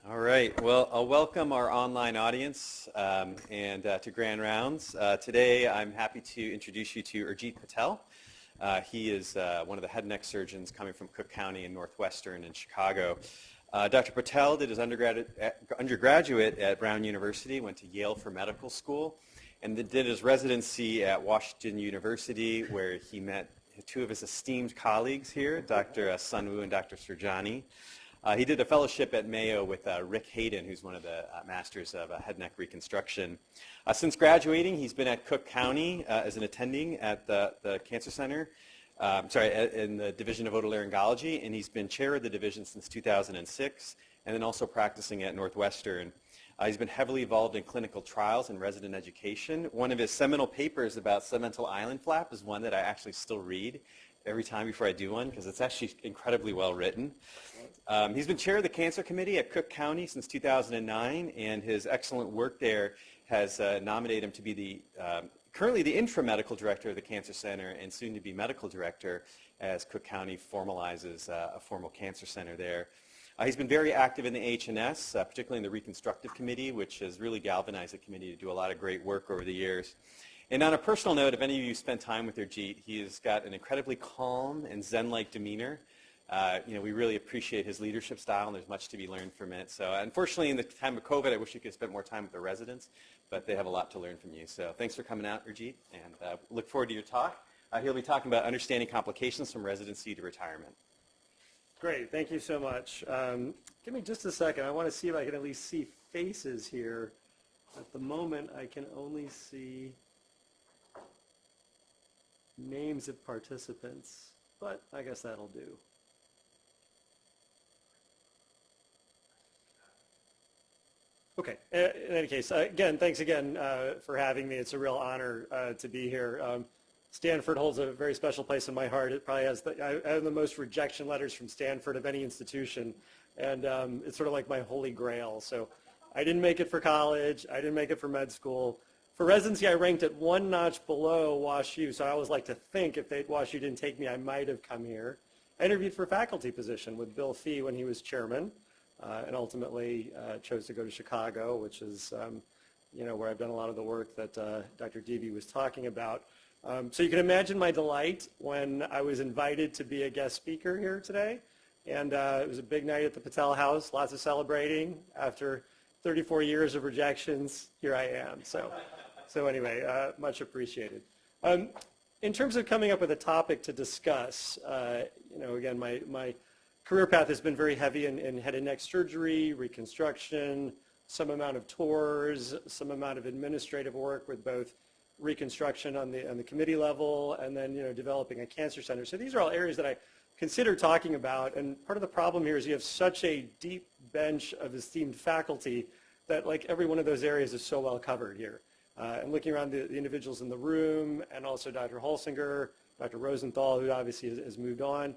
All right. Well, I'll welcome our online audience and to Grand Rounds. Today, I'm happy to introduce you to Urjit Patel. He is one of the head and neck surgeons coming from Cook County in Northwestern in Chicago. Dr. Patel did his undergraduate at Brown University, went to Yale for medical school, and did his residency at Washington University, where he met two of his esteemed colleagues here, Dr. Sunwoo and Dr. Surjani. He did a fellowship at Mayo with Rick Hayden, who's one of the masters of head and neck reconstruction. Since graduating, he's been at Cook County as an attending at the Cancer Center, in the Division of Otolaryngology, and he's been chair of the division since 2006, and then also practicing at Northwestern. He's been heavily involved in clinical trials and resident education. One of his seminal papers about segmental island flap is one that I actually still read every time before I do one, because it's actually incredibly well written. He's been chair of the Cancer Committee at Cook County since 2009, and his excellent work there has nominated him to be currently the interim medical director of the Cancer Center and soon to be medical director as Cook County formalizes a formal cancer center there. He's been very active in the HNS, particularly in the Reconstructive Committee, which has really galvanized the committee to do a lot of great work over the years. And on a personal note, if any of you spent time with Urjit, he has got an incredibly calm and zen-like demeanor. We really appreciate his leadership style, and there's much to be learned from it. So unfortunately, in the time of COVID, I wish you could spend more time with the residents, but they have a lot to learn from you. So thanks for coming out, Urjit, and look forward to your talk. He'll be talking about understanding complications from residency to retirement. Great, thank you so much. Give me just a second. I want to see if I can at least see faces here. At the moment, I can only see names of participants, but I guess that'll do. Okay, in any case, again, thanks again for having me. It's a real honor to be here. Stanford holds a very special place in my heart. It probably has I have the most rejection letters from Stanford of any institution, and it's sort of like my holy grail. So I didn't make it for college. I didn't make it for med school. For residency, I ranked at one notch below WashU, so I always like to think if WashU didn't take me, I might have come here. I interviewed for a faculty position with Bill Fee when he was chairman, and ultimately chose to go to Chicago, which is where I've done a lot of the work that Dr. Devi was talking about. So you can imagine my delight when I was invited to be a guest speaker here today. And it was a big night at the Patel House, lots of celebrating. After 34 years of rejections, here I am. So anyway, much appreciated. In terms of coming up with a topic to discuss, again, my career path has been very heavy in head and neck surgery, reconstruction, some amount of tours, some amount of administrative work with both reconstruction on the committee level, and then developing a cancer center. So these are all areas that I consider talking about, and part of the problem here is you have such a deep bench of esteemed faculty that like every one of those areas is so well covered here. And looking around the individuals in the room, and also Dr. Holsinger, Dr. Rosenthal, who obviously has moved on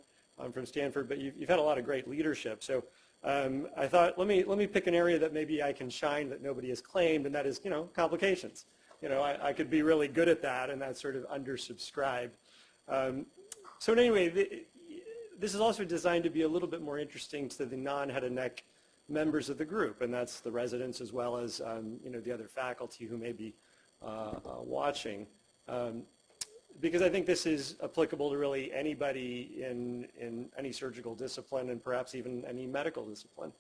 from Stanford, but you've had a lot of great leadership. So I thought, let me pick an area that maybe I can shine that nobody has claimed, and that is, complications. I could be really good at that, and that's sort of undersubscribed. So anyway, this is also designed to be a little bit more interesting to the non-head and neck members of the group, and that's the residents as well as the other faculty who may be watching. Because I think this is applicable to really anybody in any surgical discipline, and perhaps even any medical discipline.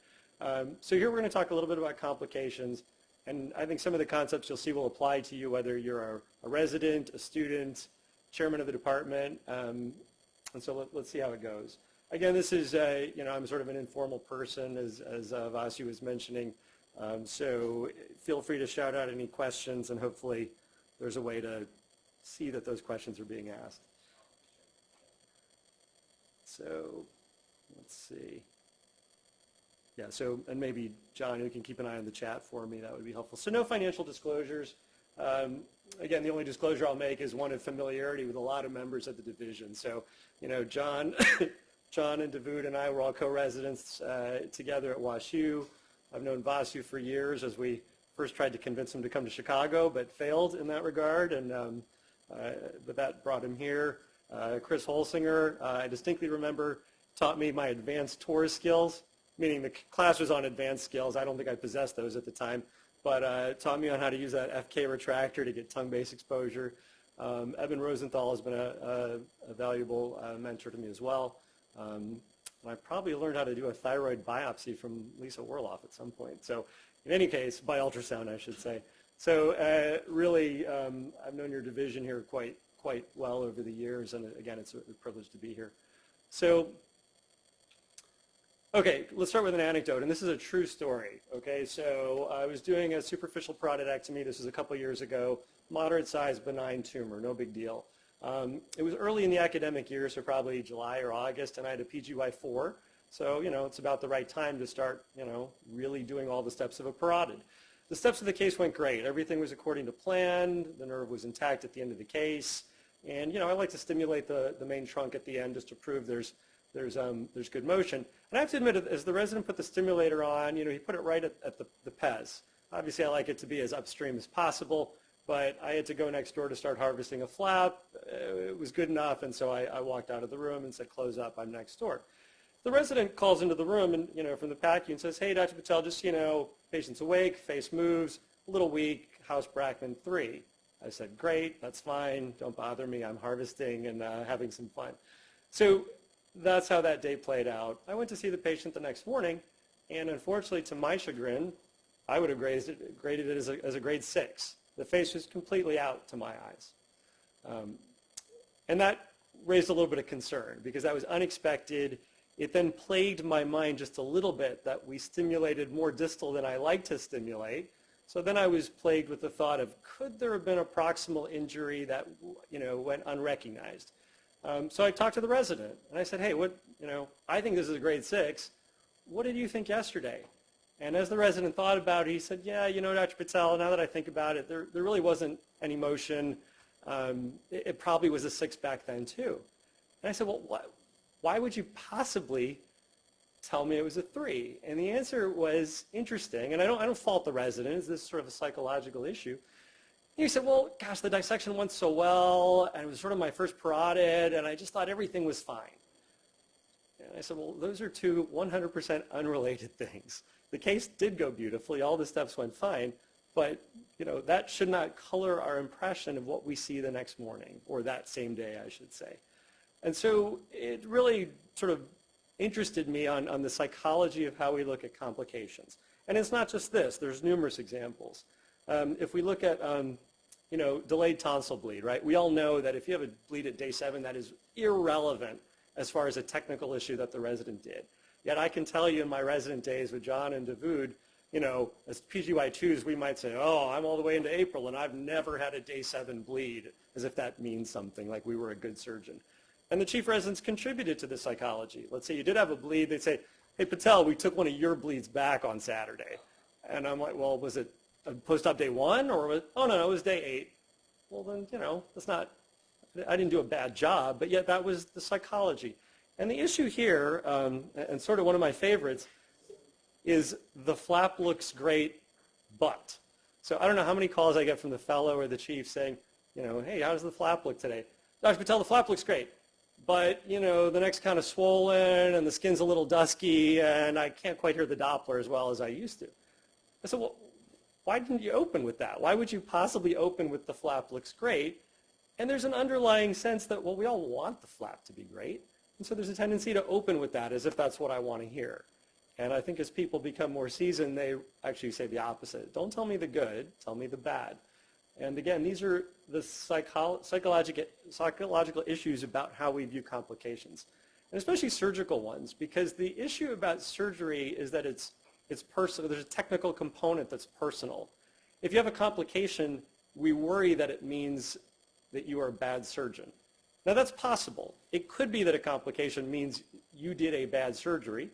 So here we're going to talk a little bit about complications. And I think some of the concepts you'll see will apply to you whether you're a resident, a student, chairman of the department. And so let's see how it goes. Again, this is, I'm sort of an informal person, as Vasu was mentioning. So feel free to shout out any questions, and hopefully there's a way to see that those questions are being asked. So let's see. Yeah, so, and maybe John, who can keep an eye on the chat for me, that would be helpful. So no financial disclosures. Again, the only disclosure I'll make is one of familiarity with a lot of members of the division. So, John and Dawood and I were all co-residents together at WashU. I've known Vasu for years as we first tried to convince him to come to Chicago, but failed in that regard, and but that brought him here. Chris Holsinger, I distinctly remember, taught me my advanced tour skills. meaning the class was on advanced skills. I don't think I possessed those at the time, but taught me on how to use that FK retractor to get tongue-based exposure. Eben Rosenthal has been a valuable mentor to me as well. I probably learned how to do a thyroid biopsy from Lisa Orloff at some point. So in any case, by ultrasound, I should say. So really, I've known your division here quite well over the years, and again, it's a privilege to be here. So, okay, let's start with an anecdote, and this is a true story. Okay, so I was doing a superficial parotidectomy. This was a couple years ago. Moderate-sized benign tumor, no big deal. It was early in the academic year, so probably July or August, and I had a PGY4. So, it's about the right time to start, really doing all the steps of a parotid. The steps of the case went great. Everything was according to plan. The nerve was intact at the end of the case. And, I like to stimulate the main trunk at the end just to prove there's good motion. And I have to admit, as the resident put the stimulator on, he put it right at the pes. Obviously, I like it to be as upstream as possible, but I had to go next door to start harvesting a flap. It was good enough, and so I walked out of the room and said, close up, I'm next door. The resident calls into the room and, from the PACU and says, hey, Dr. Patel, just, patient's awake, face moves, a little weak, House Brackman 3. I said, great, that's fine, don't bother me, I'm harvesting and having some fun. So that's how that day played out. I went to see the patient the next morning, and unfortunately, to my chagrin, I would have graded it as a grade 6. The face was completely out to my eyes. And that raised a little bit of concern because that was unexpected. It then plagued my mind just a little bit that we stimulated more distal than I like to stimulate. So then I was plagued with the thought of, could there have been a proximal injury that, went unrecognized? So I talked to the resident, and I said, hey, I think this is a grade 6. What did you think yesterday? And as the resident thought about it, he said, yeah, Dr. Patel, now that I think about it, there really wasn't any motion. It probably was a 6 back then, too. And I said, well, why would you possibly tell me it was a 3? And the answer was interesting, and I don't fault the resident. It's this sort of a psychological issue. And he said, well, gosh, the dissection went so well, and it was sort of my first parotid, and I just thought everything was fine. And I said, well, those are two 100% unrelated things. The case did go beautifully. All the steps went fine, but that should not color our impression of what we see the next morning, or that same day, I should say. And so it really sort of interested me on the psychology of how we look at complications. And it's not just this. There's numerous examples. If we look at, delayed tonsil bleed, right? We all know that if you have a bleed at day 7, that is irrelevant as far as a technical issue that the resident did. Yet I can tell you in my resident days with John and Davude, as PGY2s, we might say, oh, I'm all the way into April, and I've never had a day 7 bleed, as if that means something, like we were a good surgeon. And the chief residents contributed to the psychology. Let's say you did have a bleed. They'd say, hey, Patel, we took one of your bleeds back on Saturday. And I'm like, well, was it post-op day 1? Or oh, no, it was day 8. Well, then, that's not, I didn't do a bad job, but yet that was the psychology. And the issue here, and sort of one of my favorites, is the flap looks great, but. So I don't know how many calls I get from the fellow or the chief saying, hey, how does the flap look today? Dr. Patel, the flap looks great. But, the neck's kind of swollen and the skin's a little dusky and I can't quite hear the Doppler as well as I used to. I said, well, why didn't you open with that? Why would you possibly open with the flap looks great? And there's an underlying sense that, well, we all want the flap to be great. And so there's a tendency to open with that as if that's what I want to hear. And I think as people become more seasoned, they actually say the opposite. Don't tell me the good, tell me the bad. And again, these are the psychological issues about how we view complications, and especially surgical ones, because the issue about surgery is that it's personal. There's a technical component that's personal. If you have a complication, we worry that it means that you are a bad surgeon. Now that's possible. It could be that a complication means you did a bad surgery,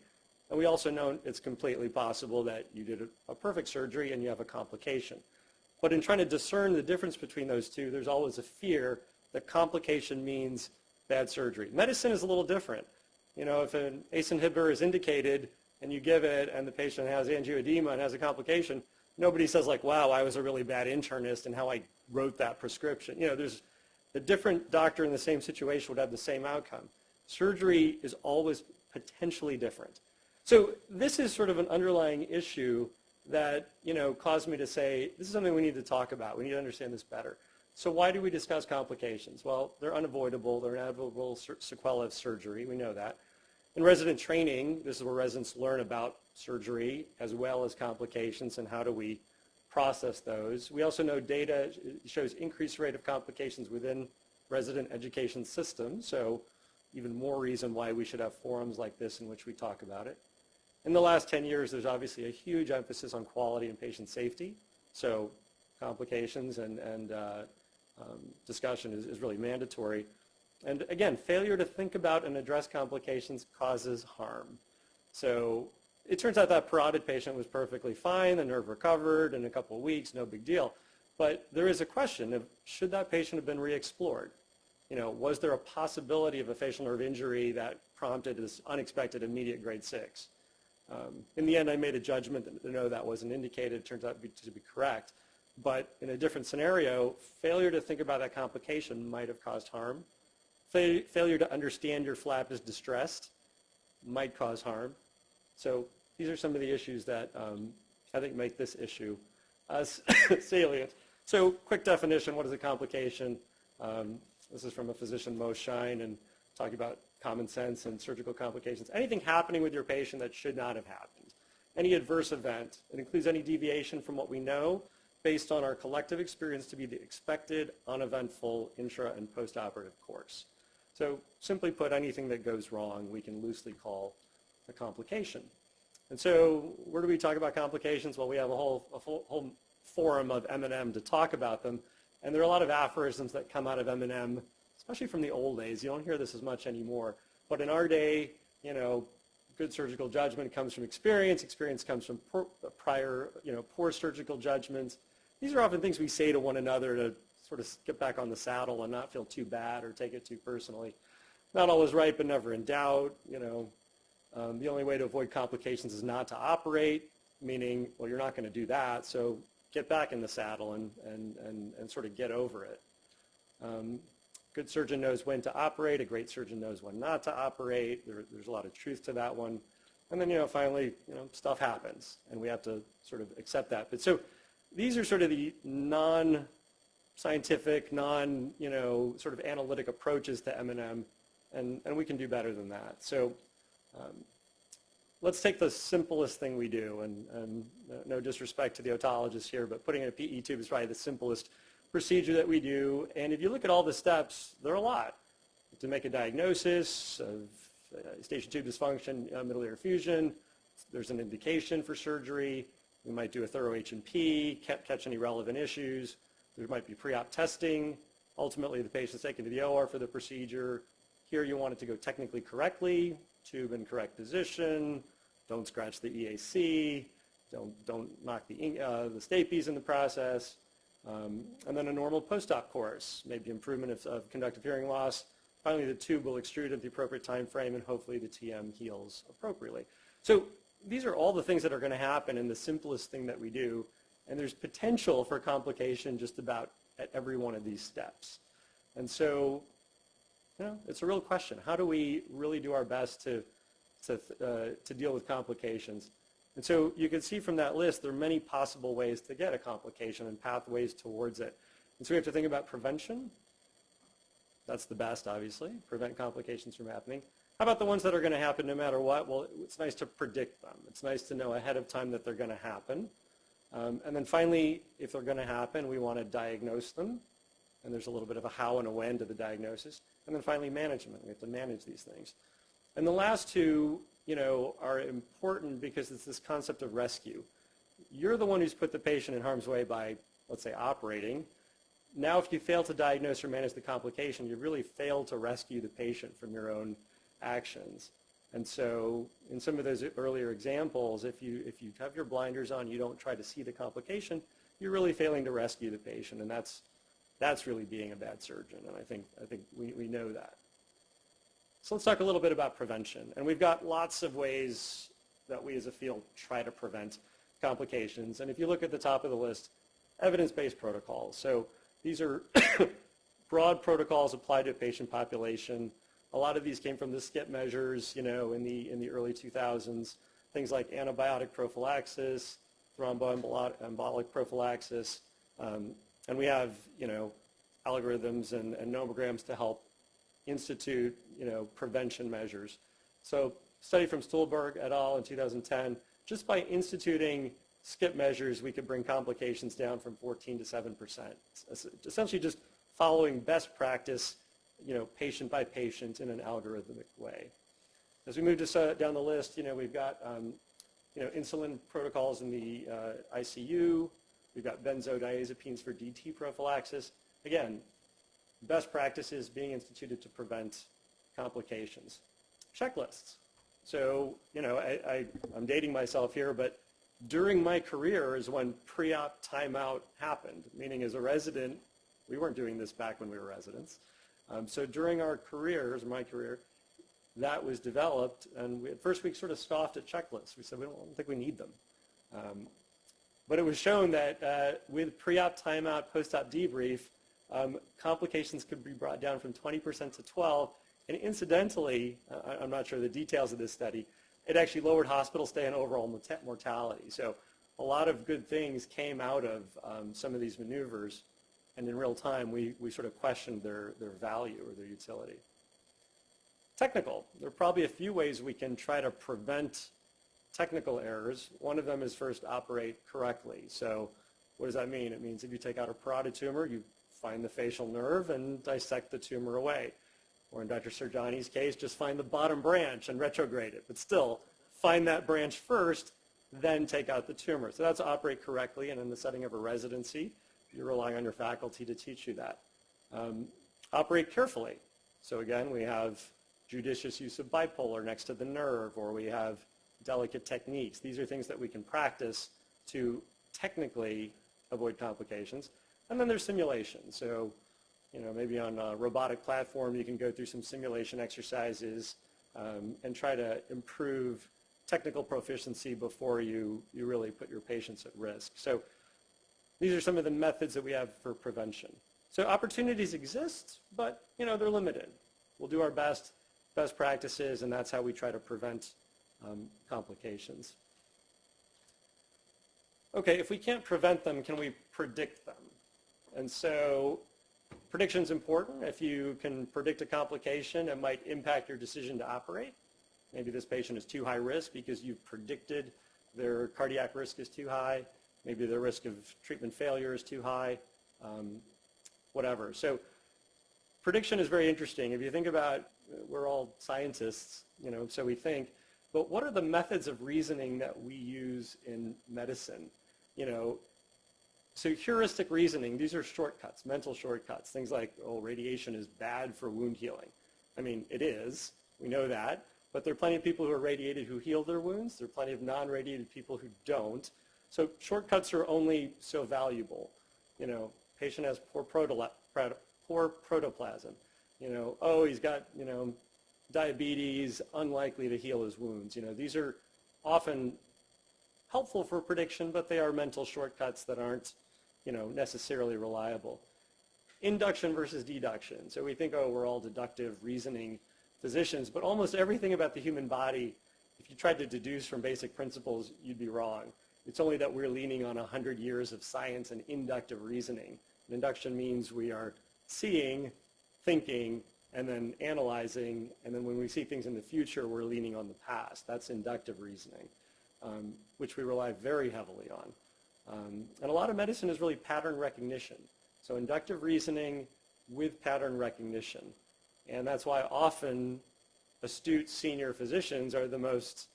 and we also know it's completely possible that you did a perfect surgery and you have a complication. But in trying to discern the difference between those two, there's always a fear that complication means bad surgery. Medicine is a little different. If an ACE inhibitor is indicated and you give it and the patient has angioedema and has a complication, nobody says like, wow, I was a really bad internist and how I wrote that prescription. There's a different doctor in the same situation would have the same outcome. Surgery is always potentially different. So this is sort of an underlying issue that, caused me to say, this is something we need to talk about. We need to understand this better. So why do we discuss complications? Well, they're unavoidable. They're inevitable sequelae of surgery. We know that. In resident training, this is where residents learn about surgery as well as complications and how do we process those. We also know data shows increased rate of complications within resident education systems, so even more reason why we should have forums like this in which we talk about it. In the last 10 years, there's obviously a huge emphasis on quality and patient safety, so complications and discussion is really mandatory. And again, failure to think about and address complications causes harm. So it turns out that parotid patient was perfectly fine, the nerve recovered in a couple of weeks, no big deal. But there is a question of, should that patient have been re-explored? Was there a possibility of a facial nerve injury that prompted this unexpected immediate grade 6? In the end, I made a judgment that no, that wasn't indicated. It turns out to be correct. But in a different scenario, failure to think about that complication might have caused harm. Failure to understand your flap is distressed might cause harm. So these are some of the issues that I think make this issue salient. So quick definition, what is a complication? This is from a physician, Mo Shine, and talking about common sense and surgical complications. Anything happening with your patient that should not have happened. Any adverse event. It includes any deviation from what we know based on our collective experience to be the expected, uneventful intra and postoperative course. So simply put, anything that goes wrong we can loosely call a complication. And so where do we talk about complications? Well, we have a whole forum of M&M to talk about them. And there are a lot of aphorisms that come out of M&M, especially from the old days. You don't hear this as much anymore. But in our day, good surgical judgment comes from experience. Experience comes from poor surgical judgments. These are often things we say to one another to sort of get back on the saddle and not feel too bad or take it too personally. Not always right, but never in doubt. The only way to avoid complications is not to operate, meaning, well, you're not going to do that, so get back in the saddle and sort of get over it. Good surgeon knows when to operate. A great surgeon knows when not to operate. There's a lot of truth to that one. And then, finally, stuff happens, and we have to sort of accept that. But so these are sort of the non-scientific, sort of analytic approaches to M&M, and we can do better than that. So let's take the simplest thing we do, and no disrespect to the otologists here, but putting in a PE tube is probably the simplest procedure that we do. And if you look at all the steps, there are a lot. To make a diagnosis of station tube dysfunction, middle ear fusion, there's an indication for surgery. We might do a thorough H&P, catch any relevant issues. There might be pre-op testing. Ultimately, the patient's taken to the OR for the procedure. Here you want it to go technically correctly, tube in correct position, don't scratch the EAC, don't knock the stapes in the process, and then a normal post-op course, maybe improvement of conductive hearing loss. Finally, the tube will extrude at the appropriate time frame, and hopefully the TM heals appropriately. So these are all the things that are going to happen in the simplest thing that we do, and there's potential for complication just about at every one of these steps. And so, it's a real question. How do we really do our best to deal with complications? And so you can see from that list, there are many possible ways to get a complication and pathways towards it. And so we have to think about prevention. That's the best, obviously, prevent complications from happening. How about the ones that are going to happen no matter what? Well, it's nice to predict them. It's nice to know ahead of time that they're going to happen. And then finally, if they're going to happen, we want to diagnose them. And there's a little bit of a how and a when to the diagnosis. And then finally, management. We have to manage these things. And the last two, are important because it's this concept of rescue. You're the one who's put the patient in harm's way by, let's say, operating. Now, if you fail to diagnose or manage the complication, you've really failed to rescue the patient from your own actions. And so in some of those earlier examples, if you have your blinders on, you don't try to see the complication, you're really failing to rescue the patient. And that's really being a bad surgeon, and I think we know that. So let's talk a little bit about prevention. And we've got lots of ways that we as a field try to prevent complications. And if you look at the top of the list, evidence-based protocols. So these are broad protocols applied to a patient population. A lot of these came from the SCIP measures, in the early 2000s. things like antibiotic prophylaxis, thromboembolic prophylaxis, and we have, algorithms and nomograms to help institute, prevention measures. So study from Stuhlberg et al. In 2010, just by instituting skip measures, we could bring complications down from 14 to 7%. Essentially just following best practice, patient by patient in an algorithmic way. As we move down the list, we've got, insulin protocols in the ICU. We've got benzodiazepines for DT prophylaxis. Again, best practices being instituted to prevent complications. Checklists. So, I'm dating myself here, but during my career is when pre-op timeout happened, meaning as a resident, we weren't doing this back when we were residents. So during our careers, my career, that was developed, and at first we sort of scoffed at checklists. We said, we don't think we need them. But it was shown that with pre-op timeout, post-op debrief, complications could be brought down from 20% to 12%, and incidentally, I'm not sure the details of this study, it actually lowered hospital stay and overall mortality. So a lot of good things came out of some of these maneuvers, and in real time, we sort of questioned their value or their utility. Technical. There are probably a few ways we can try to prevent technical errors. One of them is first operate correctly. So what does that mean? It means if you take out a parotid tumor, you find the facial nerve and dissect the tumor away. Or in Dr. Serjani's case, just find the bottom branch and retrograde it. But still, find that branch first, then take out the tumor. So that's operate correctly, and in the setting of a residency, you're relying on your faculty to teach you that. Operate carefully. So again, we have judicious use of bipolar next to the nerve, or we have delicate techniques. These are things that we can practice to technically avoid complications. And then there's simulation. So, maybe on a robotic platform, you can go through some simulation exercises and try to improve technical proficiency before you really put your patients at risk. So these are some of the methods that we have for prevention. So opportunities exist, but they're limited. We'll do our best practices, and that's how we try to prevent complications. Okay, if we can't prevent them, can we predict them? And so prediction is important. If you can predict a complication, it might impact your decision to operate. Maybe this patient is too high risk because you've predicted their cardiac risk is too high. Maybe the risk of treatment failure is too high, whatever. So prediction is very interesting. If you think about, we're all scientists, so we think, but what are the methods of reasoning that we use in medicine? So heuristic reasoning, these are shortcuts, mental shortcuts, things like, radiation is bad for wound healing. I mean, it is, we know that, but there are plenty of people who are radiated who heal their wounds. There are plenty of non-radiated people who don't. So shortcuts are only so valuable. Patient has poor protoplasm. He's got, diabetes, unlikely to heal his wounds. These are often helpful for prediction, but they are mental shortcuts that aren't, necessarily reliable. Induction versus deduction. So we think, we're all deductive reasoning physicians, but almost everything about the human body, if you tried to deduce from basic principles, you'd be wrong. It's only that we're leaning on 100 years of science and inductive reasoning. And induction means we are seeing, thinking, and then analyzing, and then when we see things in the future, we're leaning on the past. That's inductive reasoning, which we rely very heavily on. And a lot of medicine is really pattern recognition. So inductive reasoning with pattern recognition. And that's why often astute senior physicians are the most,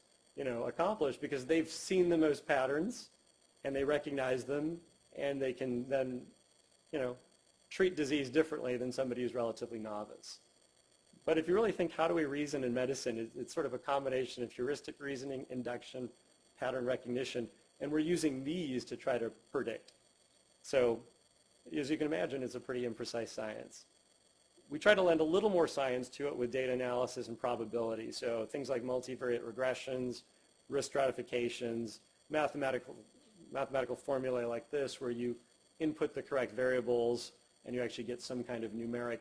accomplished, because they've seen the most patterns, and they recognize them, and they can then, treat disease differently than somebody who's relatively novice. But if you really think, how do we reason in medicine, it's sort of a combination of heuristic reasoning, induction, pattern recognition, and we're using these to try to predict. So as you can imagine, it's a pretty imprecise science. We try to lend a little more science to it with data analysis and probability. So things like multivariate regressions, risk stratifications, mathematical formulae like this, where you input the correct variables and you actually get some kind of numeric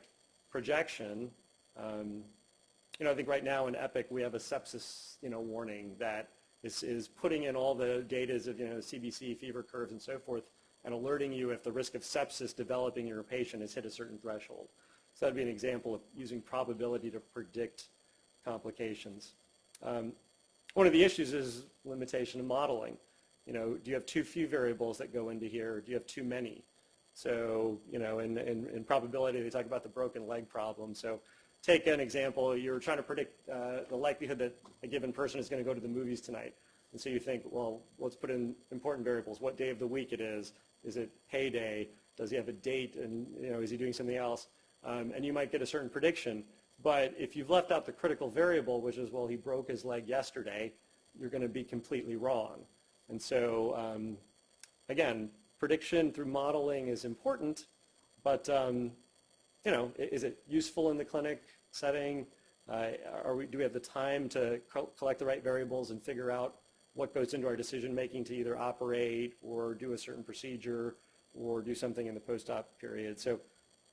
projection. I think right now in EPIC we have a sepsis, warning that is putting in all the data of CBC, fever curves, and so forth, and alerting you if the risk of sepsis developing in your patient has hit a certain threshold. So that'd be an example of using probability to predict complications. One of the issues is limitation of modeling. Do you have too few variables that go into here, or do you have too many? So, in probability, they talk about the broken leg problem. So take an example. You're trying to predict the likelihood that a given person is going to go to the movies tonight. And so you think, well, let's put in important variables. What day of the week it is? Is it payday? Does he have a date? And, is he doing something else? And you might get a certain prediction. But if you've left out the critical variable, which is, well, he broke his leg yesterday, you're going to be completely wrong. And so, again, prediction through modeling is important, but is it useful in the clinic setting? Do we have the time to collect the right variables and figure out what goes into our decision making to either operate or do a certain procedure or do something in the post-op period? So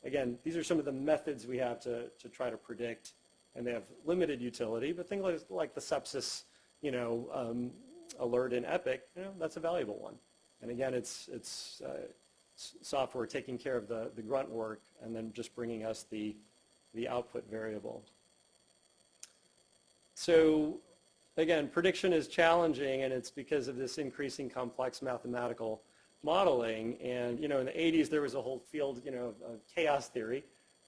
again, these are some of the methods we have to try to predict, and they have limited utility, but things like the sepsis alert in Epic, that's a valuable one. And again, it's software taking care of the grunt work and then just bringing us the output variable. So again, prediction is challenging, and it's because of this increasing complex mathematical modeling. And in the 80s, there was a whole field of chaos theory.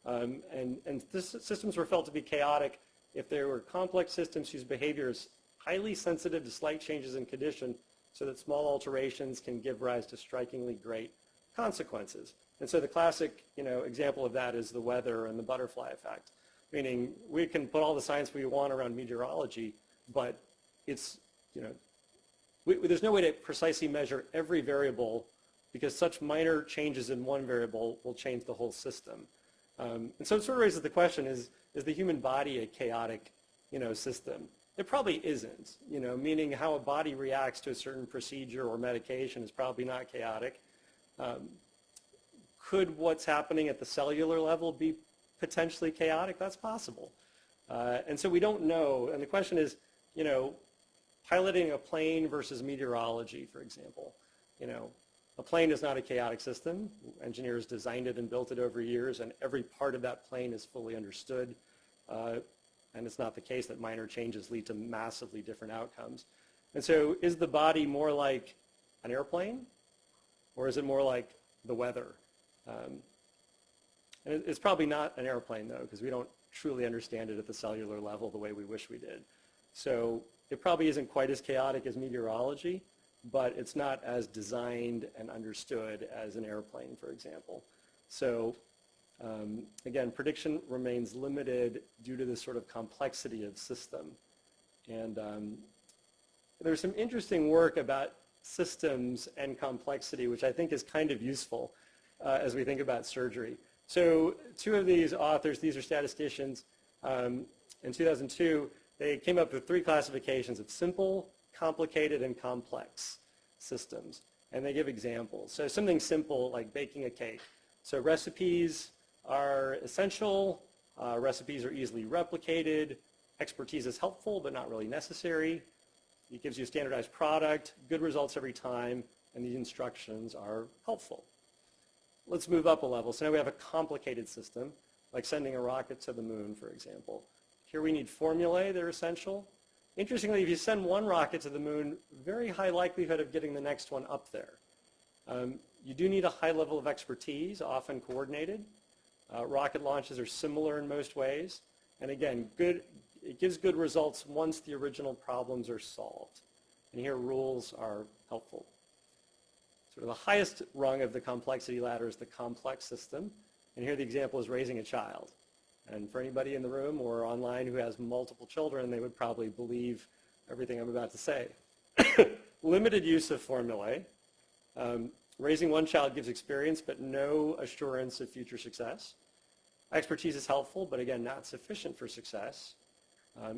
And systems were felt to be chaotic if there were complex systems whose behavior is highly sensitive to slight changes in condition, so that small alterations can give rise to strikingly great consequences. And so the classic, example of that is the weather and the butterfly effect, meaning we can put all the science we want around meteorology, but it's, there's no way to precisely measure every variable because such minor changes in one variable will change the whole system. And so it sort of raises the question, is the human body a chaotic, system? It probably isn't, meaning how a body reacts to a certain procedure or medication is probably not chaotic. Could what's happening at the cellular level be potentially chaotic? That's possible. And so we don't know. And the question is, piloting a plane versus meteorology, for example. A plane is not a chaotic system. Engineers designed it and built it over years, and every part of that plane is fully understood. And it's not the case that minor changes lead to massively different outcomes. And so is the body more like an airplane, or is it more like the weather? And it's probably not an airplane, though, because we don't truly understand it at the cellular level the way we wish we did. So it probably isn't quite as chaotic as meteorology, but it's not as designed and understood as an airplane, for example. So again, prediction remains limited due to this sort of complexity of system. And there's some interesting work about systems and complexity, which I think is kind of useful as we think about surgery. So two of these authors, these are statisticians, in 2002, they came up with 3 classifications of simple, complicated, and complex systems. And they give examples. So something simple like baking a cake. So recipes are essential, recipes are easily replicated, expertise is helpful but not really necessary, it gives you a standardized product, good results every time, and the instructions are helpful. Let's move up a level. So now we have a complicated system, like sending a rocket to the moon, for example. Here we need formulae that are essential. Interestingly, if you send one rocket to the moon, very high likelihood of getting the next one up there. You do need a high level of expertise, often coordinated. Rocket launches are similar in most ways. And again, it gives good results once the original problems are solved. And here rules are helpful. Sort of the highest rung of the complexity ladder is the complex system. And here the example is raising a child. And for anybody in the room or online who has multiple children, they would probably believe everything I'm about to say. Limited use of formulae. Raising one child gives experience, but no assurance of future success. Expertise is helpful, but again, not sufficient for success.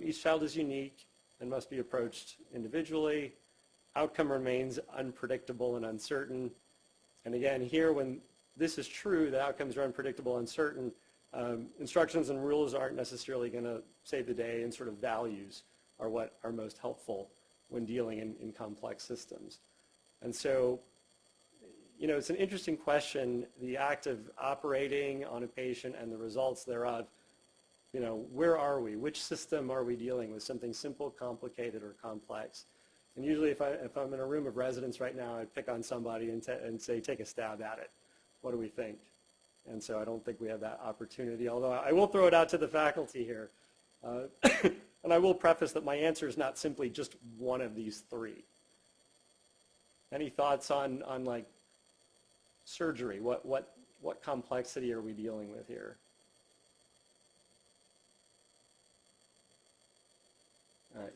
Each child is unique and must be approached individually. Outcome remains unpredictable and uncertain. And again, here, when this is true, the outcomes are unpredictable, uncertain, instructions and rules aren't necessarily going to save the day, and sort of values are what are most helpful when dealing in complex systems. And so, it's an interesting question, the act of operating on a patient and the results thereof. Where are we? Which system are we dealing with? Something simple, complicated, or complex? And usually if I'm in a room of residents right now, I'd pick on somebody and say, take a stab at it. What do we think? And so I don't think we have that opportunity, although I will throw it out to the faculty here. And I will preface that my answer is not simply just one of these three. Any thoughts on like surgery? What complexity are we dealing with here? All right.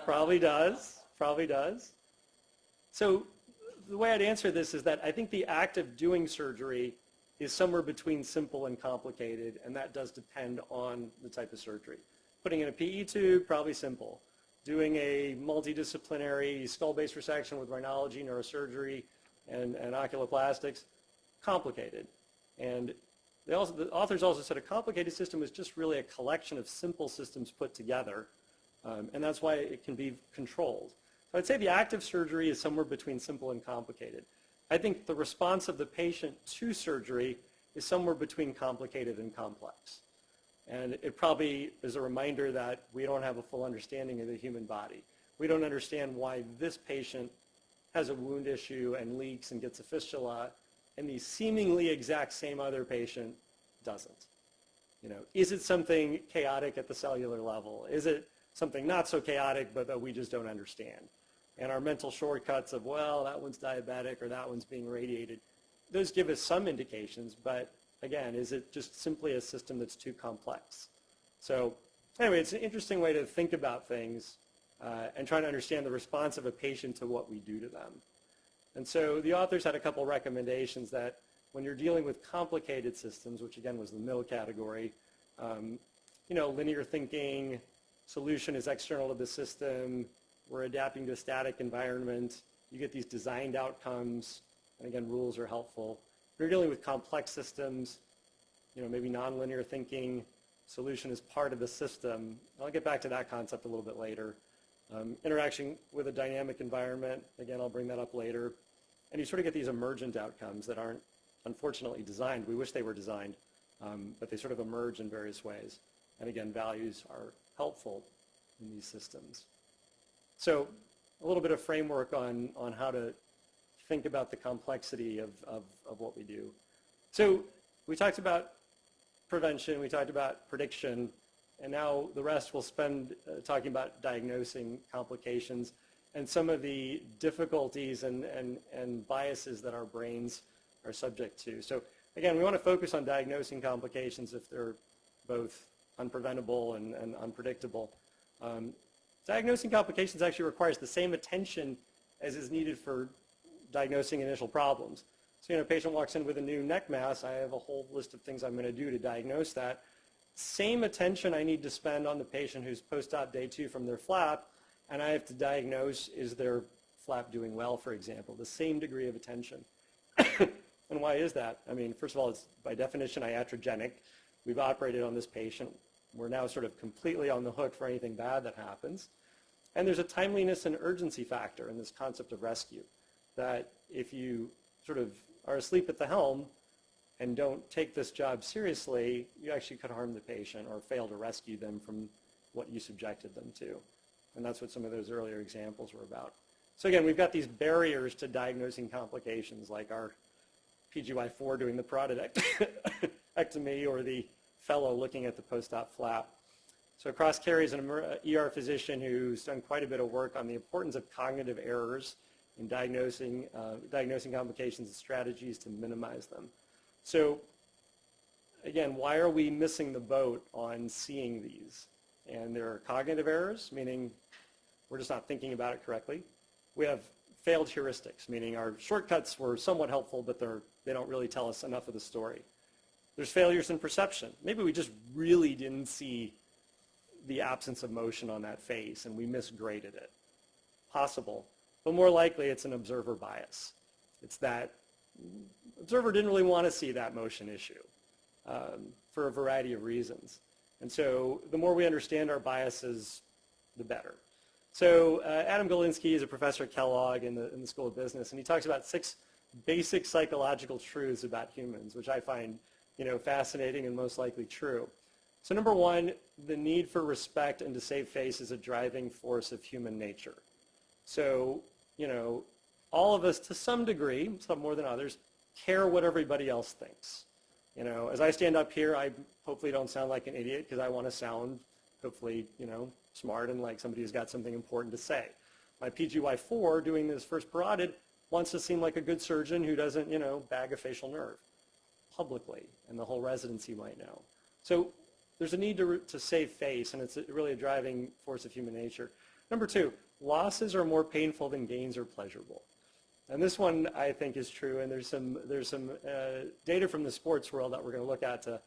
Probably does. So the way I'd answer this is that I think the act of doing surgery is somewhere between simple and complicated, and that does depend on the type of surgery. Putting in a PE tube, probably simple. Doing a multidisciplinary skull-based resection with rhinology, neurosurgery, and oculoplastics, complicated. And the authors also said a complicated system is just really a collection of simple systems put together, and that's why it can be controlled. So I'd say the active surgery is somewhere between simple and complicated. I think the response of the patient to surgery is somewhere between complicated and complex. And it probably is a reminder that we don't have a full understanding of the human body. We don't understand why this patient has a wound issue and leaks and gets a fistula, and the seemingly exact same other patient doesn't. Is it something chaotic at the cellular level? Is it something not so chaotic, but that we just don't understand? And our mental shortcuts of, well, that one's diabetic or that one's being radiated, those give us some indications, but again, is it just simply a system that's too complex? So anyway, it's an interesting way to think about things and trying to understand the response of a patient to what we do to them. And so the authors had a couple recommendations that when you're dealing with complicated systems, which again was the middle category, linear thinking, solution is external to the system, we're adapting to a static environment, you get these designed outcomes, and again, rules are helpful. If you're dealing with complex systems, maybe nonlinear thinking, solution is part of the system. I'll get back to that concept a little bit later. Interaction with a dynamic environment, again, I'll bring that up later. And you sort of get these emergent outcomes that aren't, unfortunately, designed. We wish they were designed, but they sort of emerge in various ways. And again, values are helpful in these systems. So a little bit of framework on how to think about the complexity of what we do. So we talked about prevention, we talked about prediction, and now the rest we'll spend talking about diagnosing complications and some of the difficulties and biases that our brains are subject to. So again, we want to focus on diagnosing complications if they're both unpreventable and unpredictable. Diagnosing complications actually requires the same attention as is needed for diagnosing initial problems. So, a patient walks in with a new neck mass, I have a whole list of things I'm going to do to diagnose that. Same attention I need to spend on the patient who's post-op day 2 from their flap, and I have to diagnose, is their flap doing well, for example, the same degree of attention. And why is that? I mean, first of all, it's by definition iatrogenic. We've operated on this patient. We're now sort of completely on the hook for anything bad that happens. And there's a timeliness and urgency factor in this concept of rescue, that if you sort of are asleep at the helm and don't take this job seriously, you actually could harm the patient or fail to rescue them from what you subjected them to. And that's what some of those earlier examples were about. So again, we've got these barriers to diagnosing complications like our PGY4 doing the parotidectomy or the fellow looking at the post-op flap. So Cross Carey is an ER physician who's done quite a bit of work on the importance of cognitive errors in diagnosing complications and strategies to minimize them. So again, why are we missing the boat on seeing these? And there are cognitive errors, meaning we're just not thinking about it correctly. We have failed heuristics, meaning our shortcuts were somewhat helpful, but they don't really tell us enough of the story. There's failures in perception. Maybe we just really didn't see the absence of motion on that face and we misgraded it. Possible. But more likely it's an observer bias. It's that observer didn't really want to see that motion issue for a variety of reasons. And so the more we understand our biases, the better. So Adam Galinsky is a professor at Kellogg in the School of Business, and he talks about 6 basic psychological truths about humans, which I find fascinating and most likely true. So number 1, the need for respect and to save face is a driving force of human nature. So, all of us to some degree, some more than others, care what everybody else thinks. As I stand up here, I hopefully don't sound like an idiot because I want to sound hopefully, smart and like somebody who's got something important to say. My PGY4 doing this first parotid wants to seem like a good surgeon who doesn't, bag a facial nerve publicly, and the whole residency might know. So there's a need to save face, and it's really a driving force of human nature. Number 2, losses are more painful than gains are pleasurable. And this one I think is true, and there's some data from the sports world that we're going to look at to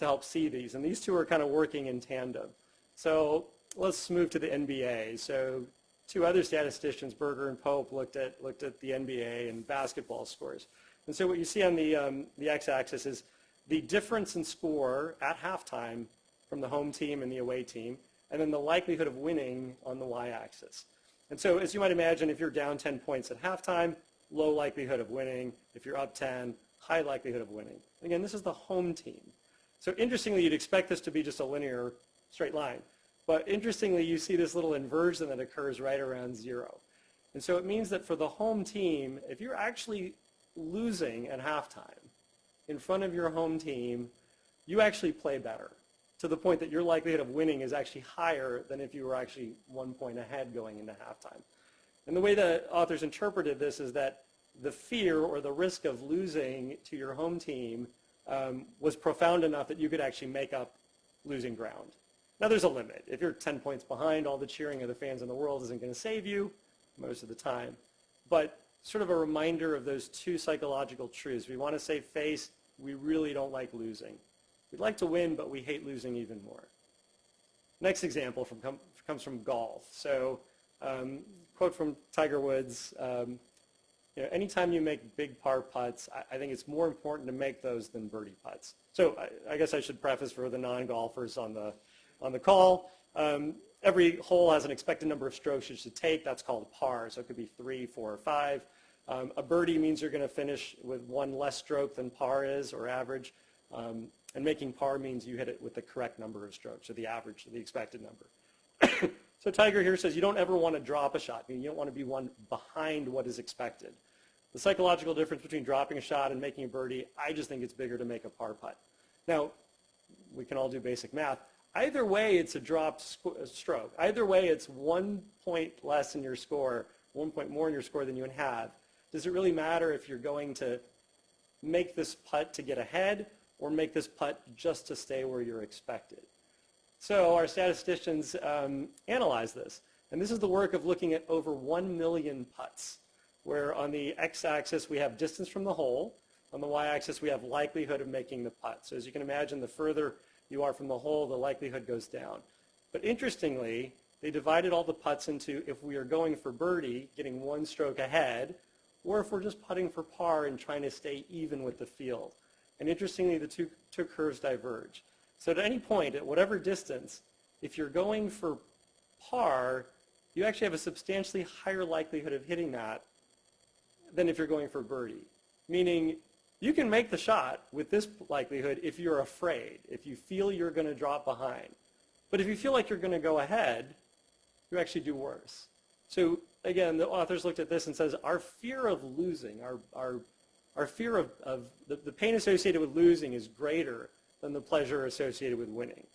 help see these. And these two are kind of working in tandem. So let's move to the NBA. So 2 other statisticians, Berger and Pope, looked at the NBA and basketball scores. And so what you see on the x-axis is the difference in score at halftime from the home team and the away team, and then the likelihood of winning on the y-axis. And so as you might imagine, if you're down 10 points at halftime, low likelihood of winning. If you're up 10, high likelihood of winning. Again, this is the home team. So interestingly, you'd expect this to be just a linear straight line. But interestingly, you see this little inversion that occurs right around 0. And so it means that for the home team, if you're actually losing at halftime in front of your home team, you actually play better, to the point that your likelihood of winning is actually higher than if you were actually 1 point ahead going into halftime. And the way the authors interpreted this is that the fear or the risk of losing to your home team was profound enough that you could actually make up losing ground. Now there's a limit. If you're 10 points behind, all the cheering of the fans in the world isn't going to save you most of the time. But sort of a reminder of those 2 psychological truths. We want to save face. We really don't like losing. We'd like to win, but we hate losing even more. Next example comes from golf. So quote from Tiger Woods, anytime you make big par putts, I think it's more important to make those than birdie putts. So I guess I should preface for the non-golfers on the call. Every hole has an expected number of strokes you should take. That's called a par. So it could be 3, 4, or 5. A birdie means you're going to finish with 1 less stroke than par is, or average. And making par means you hit it with the correct number of strokes, or the average, or the expected number. So Tiger here says you don't ever want to drop a shot. I mean, you don't want to be one behind what is expected. The psychological difference between dropping a shot and making a birdie, I just think it's bigger to make a par putt. Now, we can all do basic math. Either way, it's a dropped stroke. Either way, it's 1 point less in your score, 1 point more in your score than you would have. Does it really matter if you're going to make this putt to get ahead or make this putt just to stay where you're expected? So our statisticians analyze this. And this is the work of looking at over 1 million putts, where on the x-axis we have distance from the hole. On the y-axis we have likelihood of making the putt. So as you can imagine, the further you are from the hole, the likelihood goes down. But interestingly, they divided all the putts into if we are going for birdie, getting 1 stroke ahead, or if we're just putting for par and trying to stay even with the field. And interestingly, the two curves diverge. So at any point, at whatever distance, if you're going for par, you actually have a substantially higher likelihood of hitting that than if you're going for birdie. Meaning, you can make the shot with this likelihood if you're afraid, if you feel you're going to drop behind. But if you feel like you're going to go ahead, you actually do worse. So again, the authors looked at this and says, our fear of losing, our fear of the pain associated with losing is greater than the pleasure associated with winning.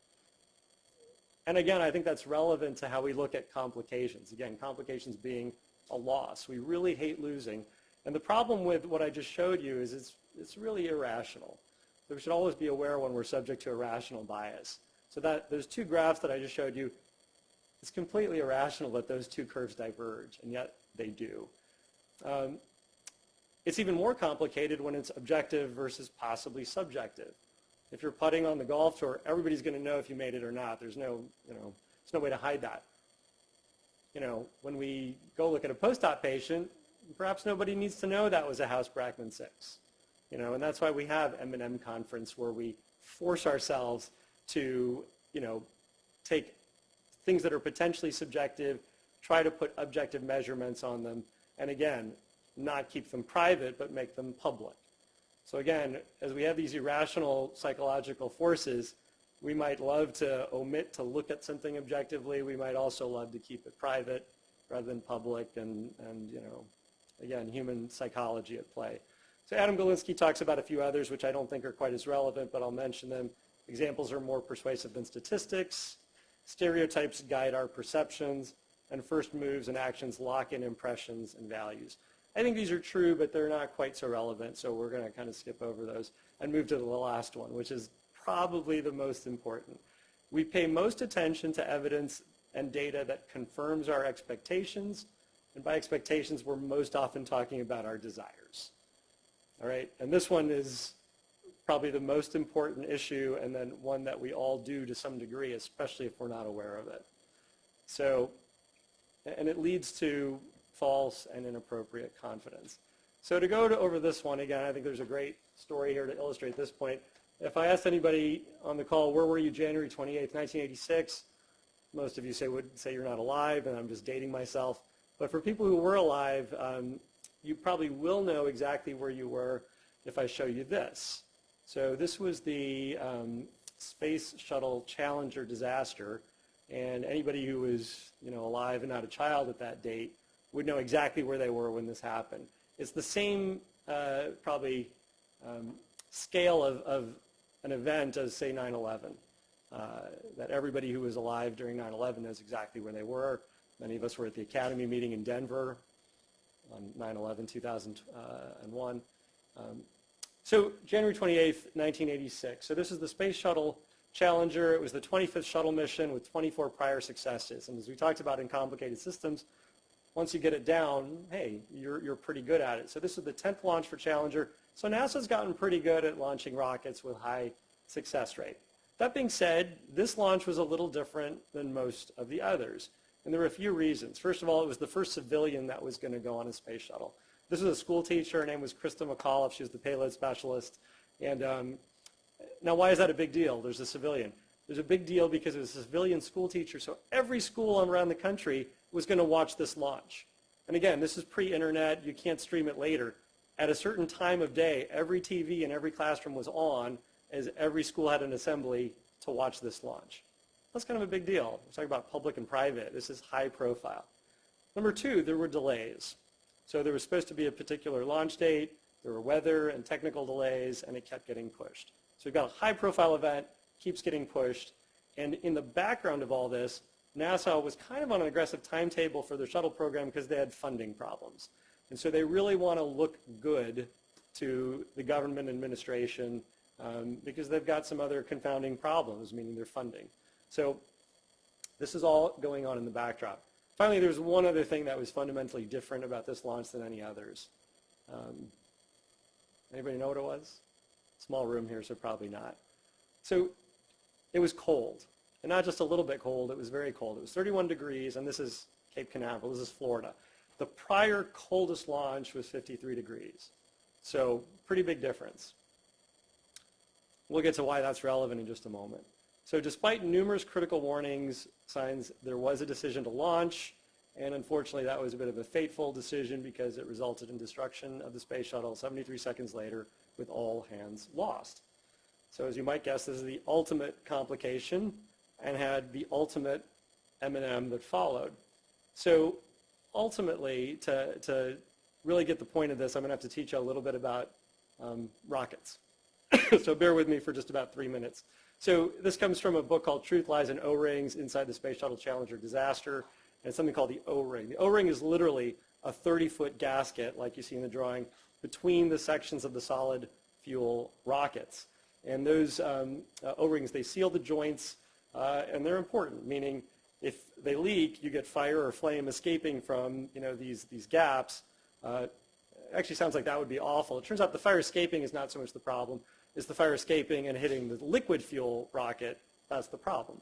And again, I think that's relevant to how we look at complications. Again, complications being a loss. We really hate losing. And the problem with what I just showed you is it's really irrational. So we should always be aware when we're subject to irrational bias. So that those 2 graphs that I just showed you, it's completely irrational that those 2 curves diverge, and yet they do. It's even more complicated when it's objective versus possibly subjective. If you're putting on the golf tour, everybody's going to know if you made it or not. There's no way to hide that. When we go look at a post-op patient, perhaps nobody needs to know that was a House-Brackman 6. And that's why we have M&M conference, where we force ourselves to, take things that are potentially subjective, try to put objective measurements on them, and again, not keep them private, but make them public. So again, as we have these irrational psychological forces, we might love to omit to look at something objectively. We might also love to keep it private rather than public, and again, human psychology at play. So Adam Galinsky talks about a few others, which I don't think are quite as relevant, but I'll mention them. Examples are more persuasive than statistics. Stereotypes guide our perceptions, and first moves and actions lock in impressions and values. I think these are true, but they're not quite so relevant, so we're going to kind of skip over those and move to the last one, which is probably the most important. We pay most attention to evidence and data that confirms our expectations, and by expectations, we're most often talking about our desires. All right, and this one is probably the most important issue, and then one that we all do to some degree, especially if we're not aware of it. So, and it leads to false and inappropriate confidence. So to go over this one again, I think there's a great story here to illustrate this point. If I asked anybody on the call, where were you January 28th, 1986? Most of you would say you're not alive, and I'm just dating myself. But for people who were alive, you probably will know exactly where you were if I show you this. So this was the Space Shuttle Challenger disaster, and anybody who was alive and not a child at that date would know exactly where they were when this happened. It's the same probably scale of an event as, say, 9/11. That everybody who was alive during 9/11 knows exactly where they were. Many of us were at the Academy meeting in Denver on 9/11, 2001. So January 28th, 1986. So this is the Space Shuttle Challenger. It was the 25th shuttle mission with 24 prior successes. And as we talked about in complicated systems, once you get it down, hey, you're pretty good at it. So this is the 10th launch for Challenger. So NASA's gotten pretty good at launching rockets with high success rate. That being said, this launch was a little different than most of the others. And there were a few reasons. First of all, it was the first civilian that was going to go on a space shuttle. This was a school teacher. Her name was Krista McAuliffe. She was the payload specialist. And now why is that a big deal? There's a civilian. There's a big deal because it was a civilian school teacher. So every school around the country was going to watch this launch. And again, this is pre-internet. You can't stream it later. At a certain time of day, every TV in every classroom was on as every school had an assembly to watch this launch. That's kind of a big deal. We're talking about public and private. This is high profile. Number two, there were delays. So there was supposed to be a particular launch date. There were weather and technical delays, and it kept getting pushed. So we've got a high profile event, keeps getting pushed. And in the background of all this, NASA was kind of on an aggressive timetable for their shuttle program because they had funding problems. And so they really want to look good to the government administration because they've got some other confounding problems, meaning their funding. So this is all going on in the backdrop. Finally, there's one other thing that was fundamentally different about this launch than any others. Anybody know what it was? Small room here, so probably not. So it was cold, and not just a little bit cold, it was very cold. It was 31 degrees, and this is Cape Canaveral, this is Florida. The prior coldest launch was 53 degrees. So pretty big difference. We'll get to why that's relevant in just a moment. So despite numerous critical warnings, signs, there was a decision to launch, and unfortunately that was a bit of a fateful decision because it resulted in destruction of the space shuttle 73 seconds later with all hands lost. So as you might guess, this is the ultimate complication and had the ultimate M&M that followed. So ultimately, to really get the point of this, I'm going to have to teach you a little bit about rockets. So bear with me for just about 3 minutes. So this comes from a book called Truth, Lies, and O-Rings Inside the Space Shuttle Challenger Disaster. And it's something called the O-ring. The O-ring is literally a 30-foot gasket, like you see in the drawing, between the sections of the solid fuel rockets. And those O-rings, they seal the joints, and they're important, meaning if they leak, you get fire or flame escaping from these gaps. Actually sounds like that would be awful. It turns out the fire escaping is not so much the problem. It's the fire escaping and hitting the liquid fuel rocket. That's the problem.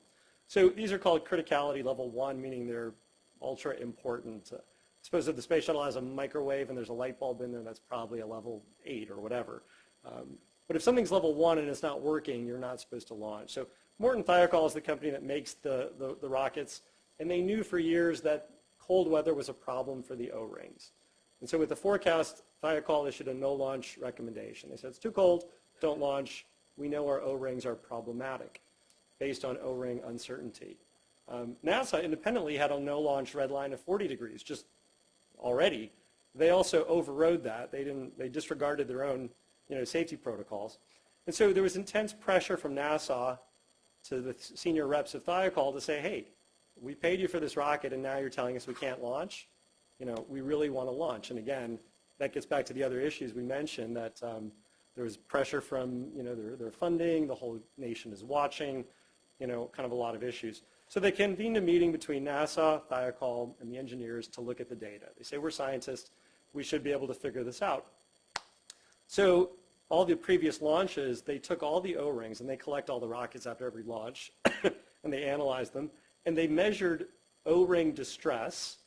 So these are called criticality level 1, meaning they're ultra important. Suppose if the space shuttle has a microwave and there's a light bulb in there, that's probably a level 8 or whatever. But if something's level 1 and it's not working, you're not supposed to launch. So Morton Thiokol is the company that makes the rockets, and they knew for years that cold weather was a problem for the O-rings. And so with the forecast, Thiokol issued a no-launch recommendation. They said, it's too cold, don't launch. We know our O-rings are problematic based on O-ring uncertainty. NASA independently had a no-launch red line of 40 degrees, just already. They also overrode that. They disregarded their own safety protocols. And so there was intense pressure from NASA to the senior reps of Thiokol to say, hey, we paid you for this rocket and now you're telling us we can't launch? We really want to launch. And again, that gets back to the other issues we mentioned, that there was pressure from their funding, the whole nation is watching, kind of a lot of issues. So they convened a meeting between NASA, Thiokol, and the engineers to look at the data. They say, we're scientists, we should be able to figure this out. So all the previous launches, they took all the O-rings, and they collect all the rockets after every launch, and they analyzed them, and they measured O-ring distress,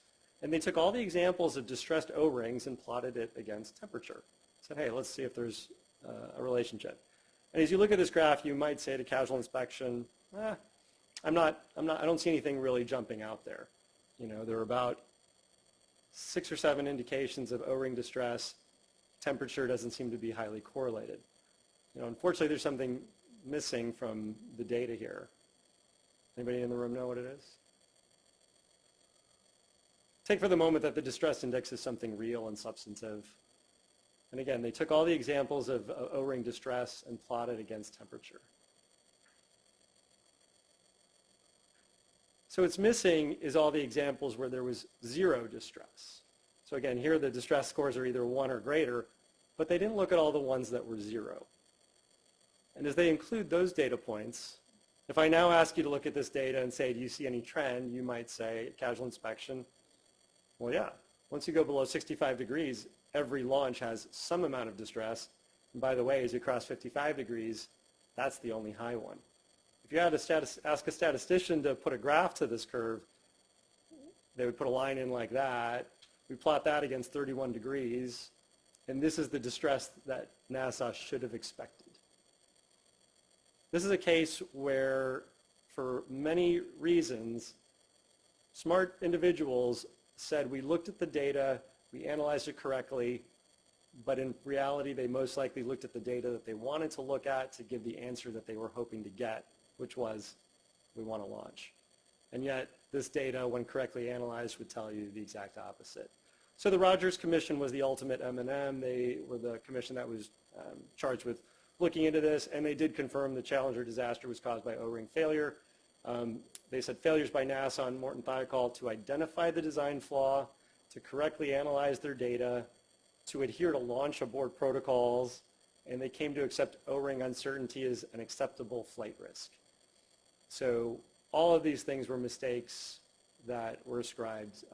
and they took all the examples of distressed O-rings and plotted it against temperature. Said, hey, let's see if there's a relationship. And as you look at this graph, you might say to casual inspection, I don't see anything really jumping out there. There are about 6 or 7 indications of O-ring distress. Temperature doesn't seem to be highly correlated. Unfortunately, there's something missing from the data here. Anybody in the room know what it is? Take for the moment that the distress index is something real and substantive. And again, they took all the examples of O-ring distress and plotted against temperature. So what's missing is all the examples where there was 0 distress. So again, here the distress scores are either 1 or greater, but they didn't look at all the ones that were 0. And as they include those data points, if I now ask you to look at this data and say, do you see any trend, you might say, casual inspection, well, yeah. Once you go below 65 degrees, every launch has some amount of distress. And by the way, as you cross 55 degrees, that's the only high one. If you had to ask a statistician to put a graph to this curve, they would put a line in like that. We plot that against 31 degrees, and this is the distress that NASA should have expected. This is a case where, for many reasons, smart individuals said, we looked at the data, we analyzed it correctly, but in reality, they most likely looked at the data that they wanted to look at to give the answer that they were hoping to get, which was, we want to launch. And yet, this data, when correctly analyzed, would tell you the exact opposite. So the Rogers Commission was the ultimate M&M. They were the commission that was charged with looking into this, and they did confirm the Challenger disaster was caused by O-ring failure. They said failures by NASA and Morton Thiokol to identify the design flaw, to correctly analyze their data, to adhere to launch abort protocols, and they came to accept O-ring uncertainty as an acceptable flight risk. So all of these things were mistakes that were ascribed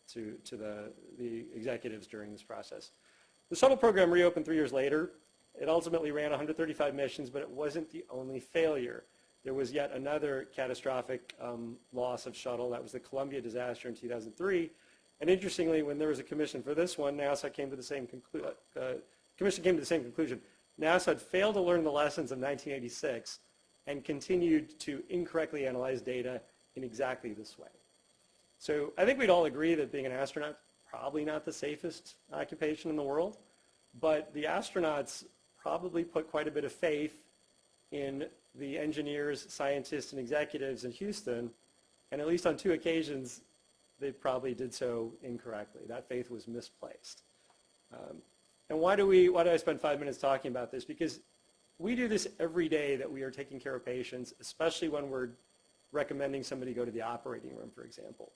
to the executives during this process. The shuttle program reopened 3 years later. It ultimately ran 135 missions, but it wasn't the only failure. There was yet another catastrophic loss of shuttle. That was the Columbia disaster in 2003. And interestingly, when there was a commission for this one, NASA came to the same conclusion. NASA had failed to learn the lessons of 1986 and continued to incorrectly analyze data in exactly this way. So I think we'd all agree that being an astronaut is probably not the safest occupation in the world, but the astronauts probably put quite a bit of faith in the engineers, scientists, and executives in Houston, and at least on 2 occasions, they probably did so incorrectly. That faith was misplaced. And why do I spend 5 minutes talking about this? Because we do this every day that we are taking care of patients, especially when we're recommending somebody go to the operating room, for example.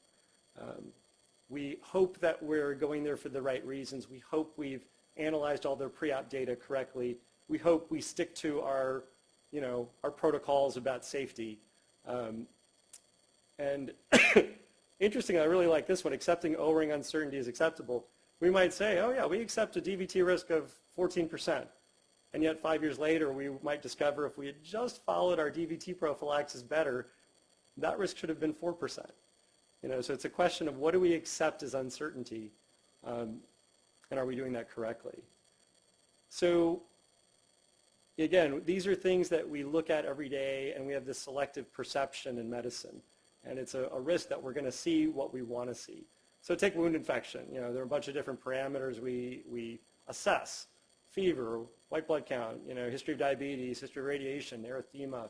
We hope that we're going there for the right reasons. We hope we've analyzed all their pre-op data correctly. We hope we stick to our protocols about safety. And interestingly, I really like this one, accepting O-ring uncertainty is acceptable. We might say, oh yeah, we accept a DVT risk of 14%. And yet 5 years later, we might discover if we had just followed our DVT prophylaxis better, that risk should have been 4%. So it's a question of what do we accept as uncertainty, and are we doing that correctly? So again, these are things that we look at every day, and we have this selective perception in medicine. And it's a risk that we're going to see what we want to see. So take wound infection. There are a bunch of different parameters we assess. Fever, white blood count, history of diabetes, history of radiation, erythema,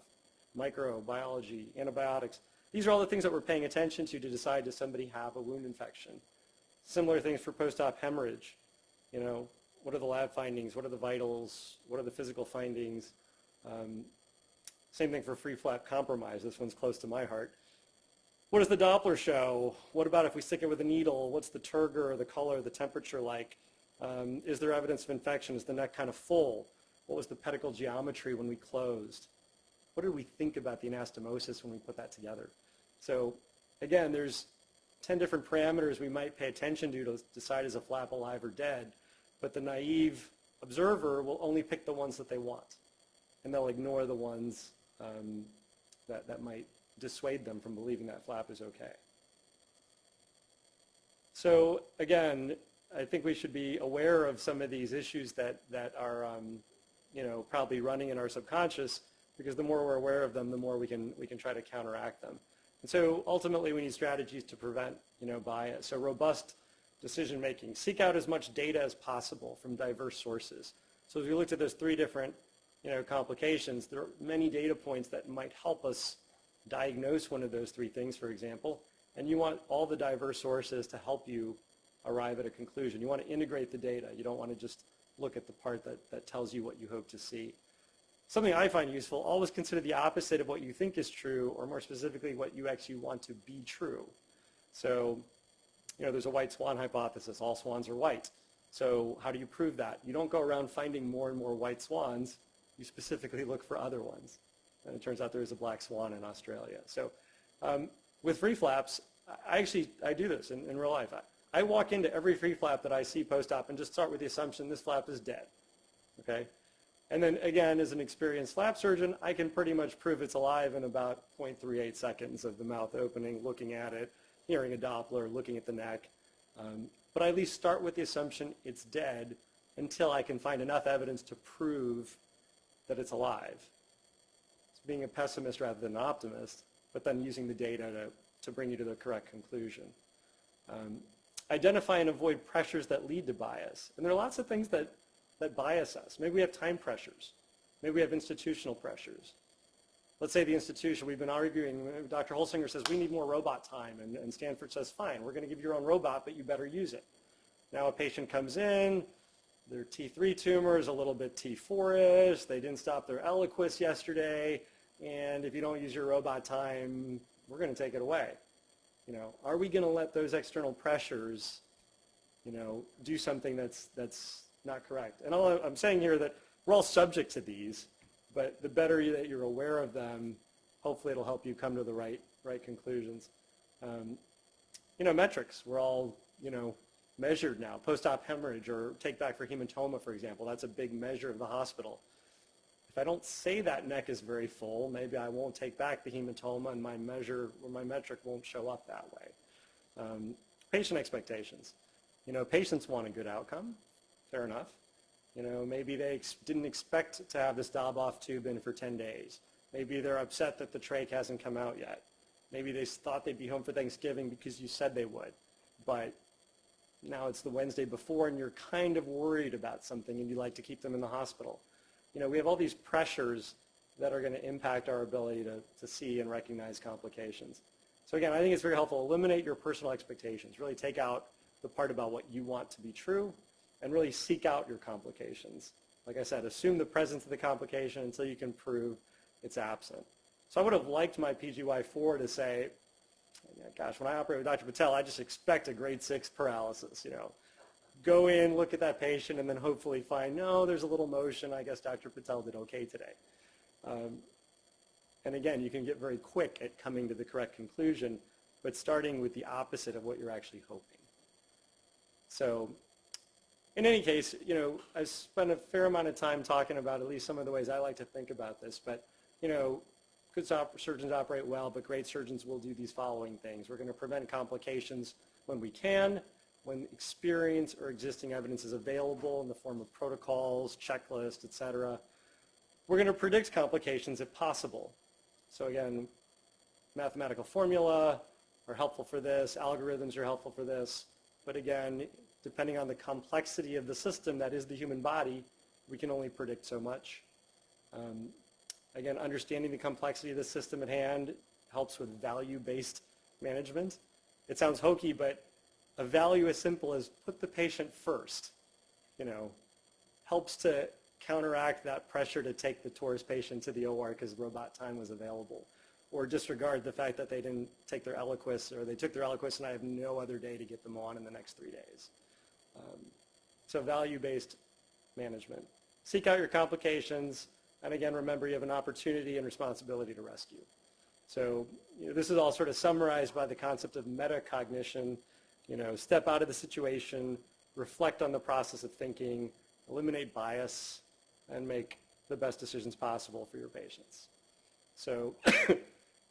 microbiology, antibiotics. These are all the things that we're paying attention to decide does somebody have a wound infection. Similar things for post-op hemorrhage. What are the lab findings? What are the vitals? What are the physical findings? Same thing for free flap compromise. This one's close to my heart. What does the Doppler show? What about if we stick it with a needle? What's the turgor, the color, the temperature like? Is there evidence of infection? Is the neck kind of full? What was the pedicle geometry when we closed? What did we think about the anastomosis when we put that together? So again, there's 10 different parameters we might pay attention to decide is a flap alive or dead, but the naive observer will only pick the ones that they want, and they'll ignore the ones that might dissuade them from believing that flap is okay. So again, I think we should be aware of some of these issues that are probably running in our subconscious, because the more we're aware of them, the more we can try to counteract them. And so ultimately we need strategies to prevent bias. So robust decision making. Seek out as much data as possible from diverse sources. So as we looked at those 3 different complications, there are many data points that might help us diagnose one of those 3 things, for example, and you want all the diverse sources to help you arrive at a conclusion. You want to integrate the data. You don't want to just look at the part that tells you what you hope to see. Something I find useful, always consider the opposite of what you think is true, or more specifically, what you actually want to be true. So, there's a white swan hypothesis. All swans are white. So how do you prove that? You don't go around finding more and more white swans. You specifically look for other ones. And it turns out there is a black swan in Australia. So with free flaps, I do this in real life. I walk into every free flap that I see post-op and just start with the assumption this flap is dead. Okay? And then again, as an experienced flap surgeon, I can pretty much prove it's alive in about 0.38 seconds of the mouth opening, looking at it, hearing a Doppler, looking at the neck. But I at least start with the assumption it's dead until I can find enough evidence to prove that it's alive. It's being a pessimist rather than an optimist, but then using the data to bring you to the correct conclusion. Identify and avoid pressures that lead to bias. And there are lots of things that bias us. Maybe we have time pressures. Maybe we have institutional pressures. Let's say the institution, we've been arguing, Dr. Holsinger says we need more robot time, and Stanford says, fine, we're going to give you your own robot, but you better use it. Now a patient comes in, their T3 tumor is a little bit T4-ish, they didn't stop their Eliquis yesterday, and if you don't use your robot time, we're going to take it away. Are we going to let those external pressures, do something that's not correct? And I'm saying here that we're all subject to these, but the better that you're aware of them, hopefully it'll help you come to the right conclusions. Metrics, we're all, measured now. Post-op hemorrhage or take back for hematoma, for example, that's a big measure of the hospital. If I don't say that neck is very full, maybe I won't take back the hematoma and my measure or my metric won't show up that way. Patient expectations. Patients want a good outcome, fair enough. Maybe they didn't expect to have this Daboff tube in for 10 days. Maybe they're upset that the trach hasn't come out yet. Maybe they thought they'd be home for Thanksgiving because you said they would. But now it's the Wednesday before and you're kind of worried about something and you'd like to keep them in the hospital. We have all these pressures that are going to impact our ability to see and recognize complications. So again, I think it's very helpful. Eliminate your personal expectations. Really take out the part about what you want to be true and really seek out your complications. Like I said, assume the presence of the complication until you can prove it's absent. So I would have liked my PGY4 to say, gosh, when I operate with Dr. Patel, I just expect a grade 6 paralysis, Go in, look at that patient, and then hopefully find, no, there's a little motion. I guess Dr. Patel did okay today. And again, you can get very quick at coming to the correct conclusion, but starting with the opposite of what you're actually hoping. So in any case, I spent a fair amount of time talking about at least some of the ways I like to think about this, but, good surgeons operate well, but great surgeons will do these following things. We're going to prevent complications when we can, when experience or existing evidence is available in the form of protocols, checklists, et cetera. We're going to predict complications if possible. So again, mathematical formula, are helpful for this, algorithms are helpful for this. But again, depending on the complexity of the system that is the human body, we can only predict so much. Again, understanding the complexity of the system at hand helps with value-based management. It sounds hokey, but a value as simple as put the patient first, helps to counteract that pressure to take the tourist patient to the OR because robot time was available, or disregard the fact that they didn't take their Eliquis, or they took their Eliquis and I have no other day to get them on in the next 3 days. So value-based management. Seek out your complications, and again, remember you have an opportunity and responsibility to rescue. So this is all sort of summarized by the concept of metacognition. Step out of the situation, reflect on the process of thinking, eliminate bias, and make the best decisions possible for your patients. So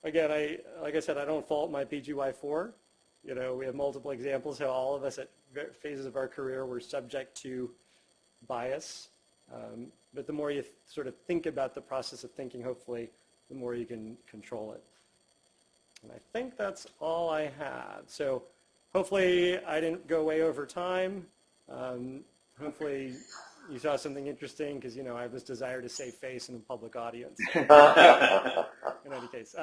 again, like I said, I don't fault my PGY4. We have multiple examples how all of us at phases of our career were subject to bias. But the more you sort of think about the process of thinking, hopefully, the more you can control it. And I think that's all I had. So hopefully I didn't go way over time. Hopefully you saw something interesting because, I have this desire to save face in a public audience. In any case.